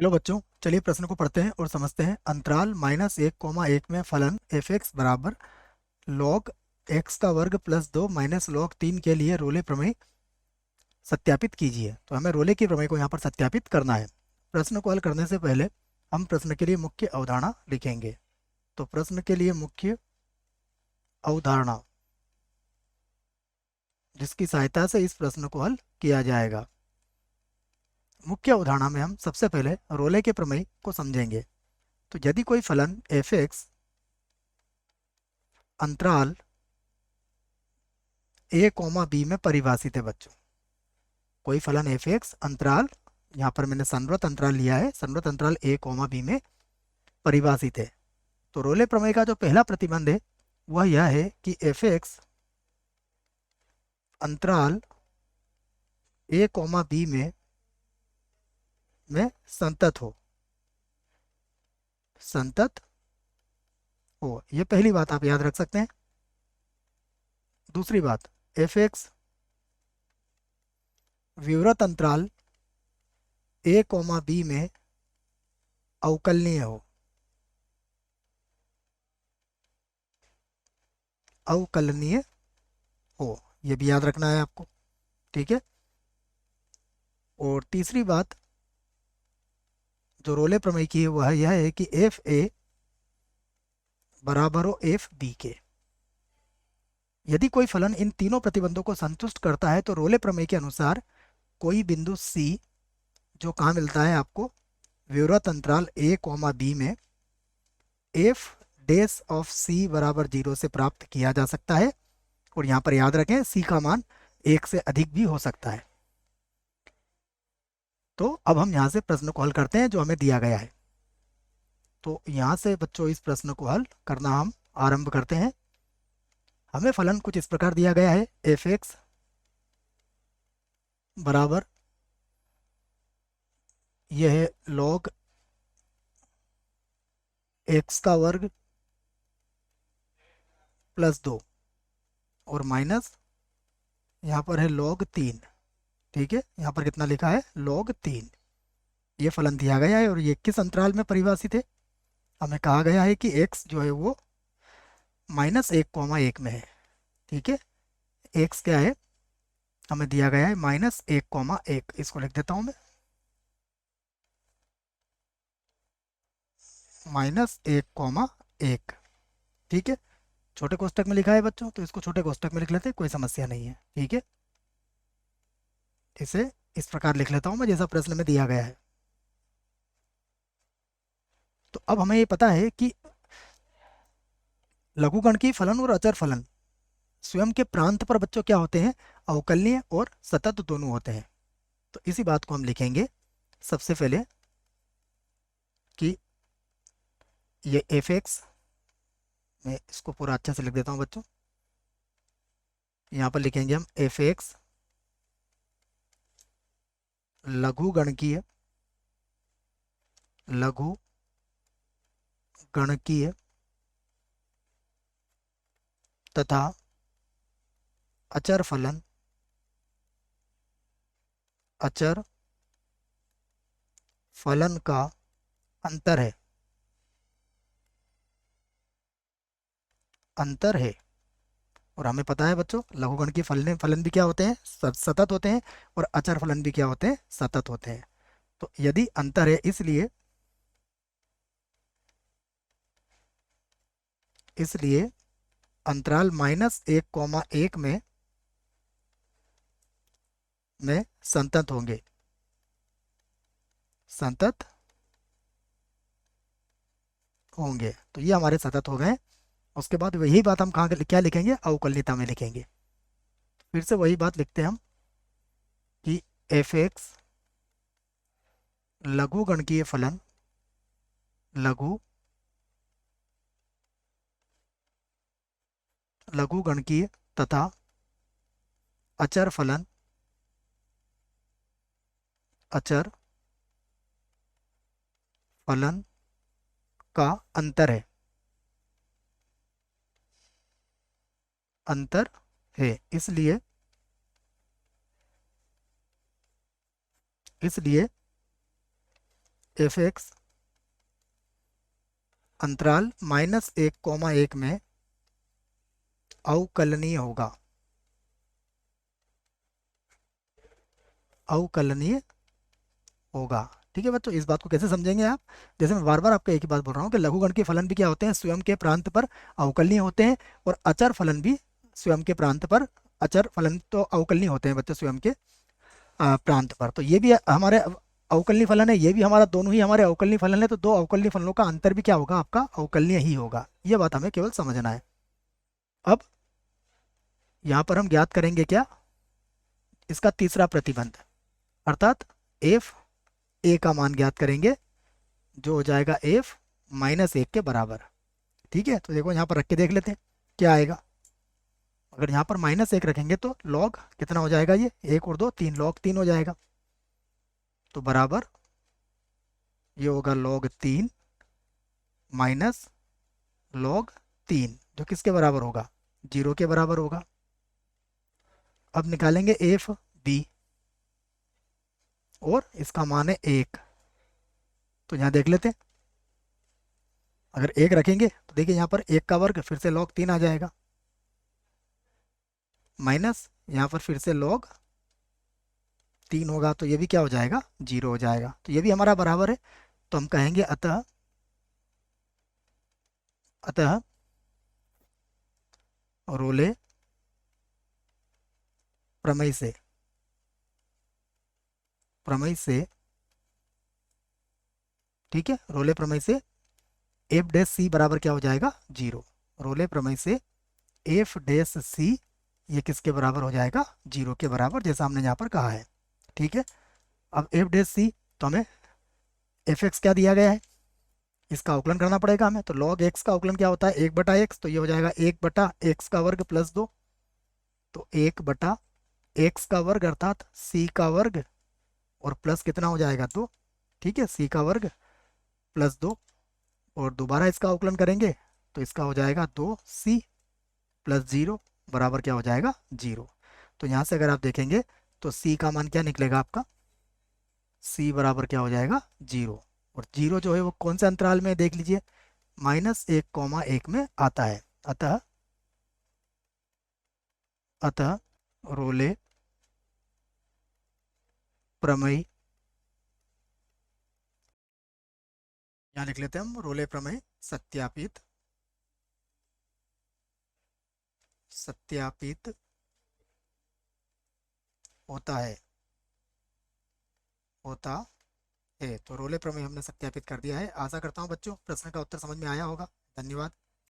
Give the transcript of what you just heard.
Hello बच्चों, चलिए प्रश्न को पढ़ते हैं और समझते हैं। अंतराल -1, 1 में फलन एफ एक्स बराबर लॉग एक्स का वर्ग +2 माइनस लॉग 3 के लिए रोले प्रमेय सत्यापित कीजिए। तो हमें रोले के प्रमेय को यहाँ पर सत्यापित करना है। प्रश्न को हल करने से पहले हम प्रश्न के लिए मुख्य अवधारणा लिखेंगे। तो प्रश्न के लिए मुख्य अवधारणा जिसकी सहायता से इस प्रश्न को हल किया जाएगा। मुख्य अवधारणा में हम सबसे पहले रोले के प्रमेय को समझेंगे। तो यदि कोई फलन एफ एक्स अंतराल a, b में परिभाषित है बच्चों, कोई फलन एफ एक्स अंतराल, यहाँ पर मैंने संवृत अंतराल लिया है, संवृत अंतराल a, b में परिभाषित है। तो रोले प्रमेय का जो पहला प्रतिबंध है वह यह है कि एफ एक्स अंतराल a, b में संतत हो, संतत हो। यह पहली बात आप याद रख सकते हैं। दूसरी बात, एफ एक्स विवृत अंतराल a, b में अवकलनीय हो, अवकलनीय हो, यह भी याद रखना है आपको। ठीक है। और तीसरी बात जो रोले प्रमेय की है वह यह है कि एफ ए बराबर हो एफ बी के। यदि कोई फलन इन तीनों प्रतिबंधों को संतुष्ट करता है तो रोले प्रमेय के अनुसार कोई बिंदु सी, जो कहाँ मिलता है आपको, विवृत अंतराल a, b में एफ डैश ऑफ सी बराबर 0 से प्राप्त किया जा सकता है। और यहाँ पर याद रखें सी का मान 1 से अधिक भी हो सकता है। तो अब हम यहाँ से प्रश्न को हल करते हैं जो हमें दिया गया है। तो यहाँ से बच्चों इस प्रश्न को हल करना हम आरंभ करते हैं। हमें फलन कुछ इस प्रकार दिया गया है, एफ एक्स बराबर यह है लॉग एक्स का वर्ग +2 और माइनस यहाँ पर है log 3। ठीक है, यहाँ पर कितना लिखा है, log 3। ये फलन दिया गया है और ये किस अंतराल में परिभाषित है, हमें कहा गया है कि x जो है वो -1, 1 में है। ठीक है, x क्या है, हमें दिया गया है -1, 1। इसको लिख देता हूँ मैं, -1, 1। ठीक है, छोटे कोष्टक में लिखा है बच्चों, तो इसको छोटे कोष्टक में लिख लेते हैं, कोई समस्या नहीं है। ठीक है, इसे इस प्रकार लिख लेता हूँ मैं जैसा प्रश्न में दिया गया है। तो अब हमें ये पता है कि लघुगणकीय फलन और अचर फलन स्वयं के प्रांत पर बच्चों क्या होते हैं, अवकलनीय और सतत दोनों होते हैं। तो इसी बात को हम लिखेंगे सबसे पहले कि ये एफ एक्स, मैं इसको पूरा अच्छे से लिख देता हूँ बच्चों। यहाँ पर लिखेंगे हम एफ एक्स लघुगणकीय, लघुगणकीय तथा अचर फलन, अचर फलन का अंतर है, अंतर है। और हमें पता है बच्चों लघुगण की फलन फलन भी क्या होते हैं, सतत होते हैं, और अचर फलन भी क्या होते हैं, सतत होते हैं। तो यदि अंतर है, इसलिए अंतराल -1, 1 में संतत होंगे, संतत होंगे। तो ये हमारे सतत हो गए। उसके बाद वही बात हम कहाँ क्या लिखेंगे, अवकलनीयता में लिखेंगे। फिर से वही बात लिखते हैं हम कि एफ एक्स लघुगणकीय फलन, लघु लघुगणकीय तथा अचर फलन, अचर फलन का अंतर है, अंतर है। इसलिए इसलिए एफ एक्स अंतराल -1, 1 में अवकलनीय होगा, अवकलनीय होगा। ठीक है बच्चों, इस बात को कैसे समझेंगे आप? जैसे मैं बार बार आपको एक ही बात बोल रहा हूँ कि लघुगण के फलन भी क्या होते हैं, स्वयं के प्रांत पर अवकलनीय होते हैं, और अचर फलन भी स्वयं के प्रांत पर, अचर फलन तो अवकलनीय होते हैं बच्चों स्वयं के प्रांत पर। तो ये भी हमारे अवकलनीय फलन है, ये भी हमारा, दोनों ही हमारे अवकलनीय फलन है, तो दो अवकलनीय फलनों का अंतर भी क्या होगा आपका, अवकलनीय ही होगा। ये बात हमें केवल समझना है। अब यहाँ पर हम ज्ञात करेंगे क्या, इसका तीसरा प्रतिबंध, अर्थात एफ ए का मान ज्ञात करेंगे, जो हो जाएगा एफ -1 के बराबर। ठीक है, तो देखो यहाँ पर रख के देख लेते हैं क्या आएगा। अगर यहाँ पर -1 रखेंगे तो लॉग कितना हो जाएगा, ये 1 और 2 3, लॉग 3 हो जाएगा। तो बराबर ये होगा log 3 माइनस log 3, जो किसके बराबर होगा, 0 के बराबर होगा। अब निकालेंगे एफ बी, और इसका मान है 1। तो यहाँ देख लेते हैं, अगर 1 रखेंगे तो देखिए यहाँ पर 1 का वर्ग फिर से log 3 आ जाएगा, माइनस यहाँ पर फिर से log 3 होगा, तो ये भी क्या हो जाएगा, 0 हो जाएगा। तो ये भी हमारा बराबर है। तो हम कहेंगे अतः, अतः रोले प्रमेय से, प्रमेय से, ठीक है, रोले प्रमेय से एफ डैश सी बराबर क्या हो जाएगा, 0। रोले प्रमेय से एफ डैश सी ये किसके बराबर हो जाएगा, 0 के बराबर, जैसा हमने यहाँ पर कहा है। ठीक है, अब एफ डैश सी, तो हमें एफ एक्स क्या दिया गया है, इसका अवकलन करना पड़ेगा हमें। तो log x का अवकलन क्या होता है, 1/x, तो ये हो जाएगा 1/x का वर्ग प्लस 2। तो 1/x का वर्ग अर्थात c का वर्ग, और प्लस कितना हो जाएगा, 2। ठीक है, c का वर्ग प्लस 2, और दोबारा इसका अवकलन करेंगे तो इसका हो जाएगा 2c प्लस 0 बराबर क्या हो जाएगा, 0। तो यहाँ से अगर आप देखेंगे तो c का मान क्या निकलेगा आपका, c बराबर क्या हो जाएगा, 0। और 0 जो है वो कौन से अंतराल में है, देख लीजिए, -1, 1 में आता है। अतः, अतः रोले प्रमेय, यहाँ लिख लेते हैं हम, रोले प्रमेय सत्यापित, सत्यापित होता है, होता है। तो रोले प्रमेय हमने सत्यापित कर दिया है। आशा करता हूँ बच्चों प्रश्न का उत्तर समझ में आया होगा। धन्यवाद।